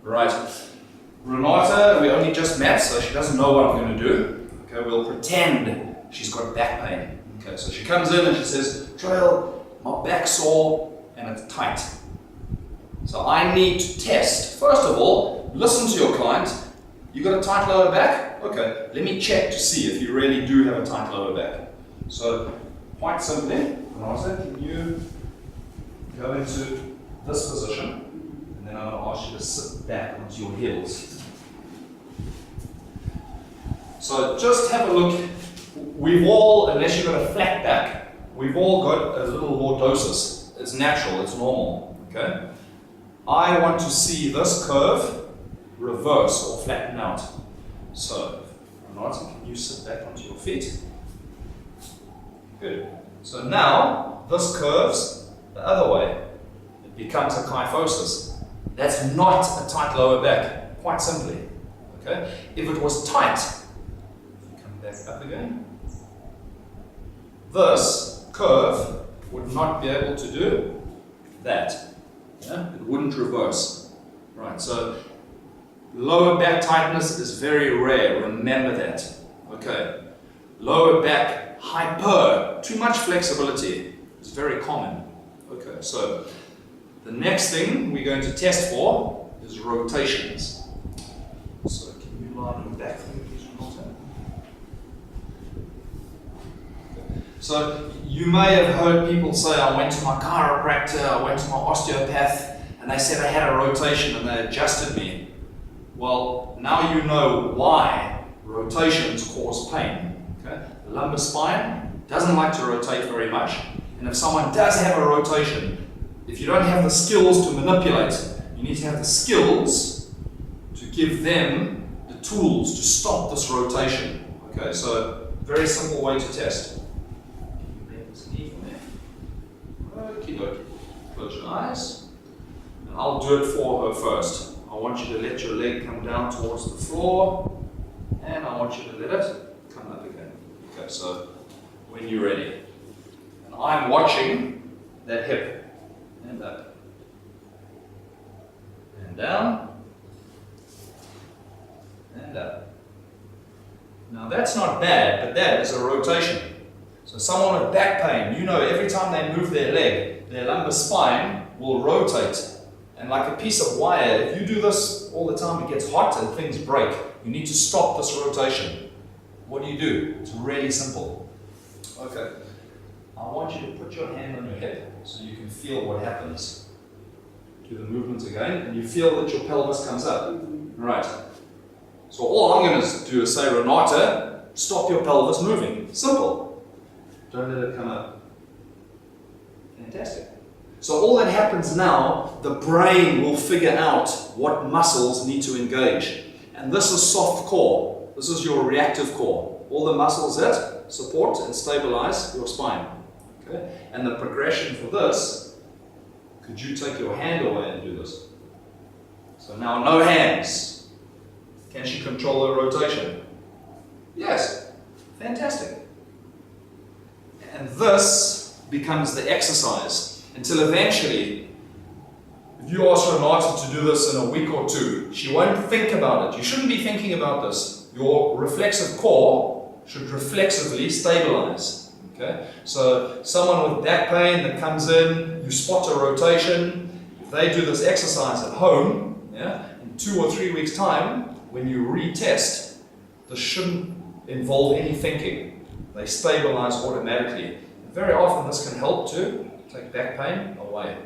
Right. Renata, we only just met, so she doesn't know what I'm going to do. Okay, we'll pretend she's got back pain. Okay, so she comes in and she says, Trail, my back's sore and it's tight. So I need to test. First of all, listen to your client. You got a tight lower back? Okay, let me check to see if you really do have a tight lower back. So, quite simply, Renata, can you go into this position? And then I'm going to ask you to sit back onto your heels. So just have a look. We've all, unless you've got a flat back, we've all got a little lordosis. It's natural, it's normal. Okay? I want to see this curve reverse or flatten out. So, Renata, can you sit back onto your feet? Good. So now, this curves the other way. It becomes a kyphosis. That's not a tight lower back, quite simply. Okay? If it was tight, come back up again, this curve would not be able to do that. Yeah? It wouldn't reverse. Right, so lower back tightness is very rare, remember that. Okay. Lower back hyper, too much flexibility, is very common. Okay, so the next thing we're going to test for is rotations. So can you lie on your back for me, please, Renata? Okay. So you may have heard people say, I went to my chiropractor, I went to my osteopath, and they said I had a rotation and they adjusted me. Well, now you know why rotations cause pain. Okay? The lumbar spine doesn't like to rotate very much, and if someone does have a rotation, if you don't have the skills to manipulate, you need to have the skills to give them the tools to stop this rotation. Okay, so very simple way to test. Can you bend this knee for me? Okie dokie. Close your eyes. And I'll do it for her first. I want you to let your leg come down towards the floor, and I want you to let it come up again. Okay, so when you're ready. And I'm watching that hip. And up. And down. And up. Now that's not bad, but that is a rotation. So someone with back pain, you know every time they move their leg, their lumbar spine will rotate. And like a piece of wire, if you do this all the time, it gets hot and things break. You need to stop this rotation. What do? It's really simple. Okay. I want you to put your hand on your hip so you can feel what happens. Do the movement again, and you feel that your pelvis comes up. Right. So all I'm going to do is say, Renata, stop your pelvis moving. Simple. Don't let it come up. Fantastic. So all that happens now, the brain will figure out what muscles need to engage. And this is soft core. This is your reactive core. All the muscles that support and stabilize your spine. Okay? And the progression for this, could you take your hand away and do this? So now no hands. Can she control her rotation? Yes. Fantastic. And this becomes the exercise until eventually, if you ask Renata to do this in a week or two, she won't think about it. You shouldn't be thinking about this. Your reflexive core should reflexively stabilize. Okay? So someone with back pain that comes in, you spot a rotation. If they do this exercise at home, yeah, in 2 or 3 weeks' time, when you retest, this shouldn't involve any thinking. They stabilize automatically. Very often this can help to take back pain away.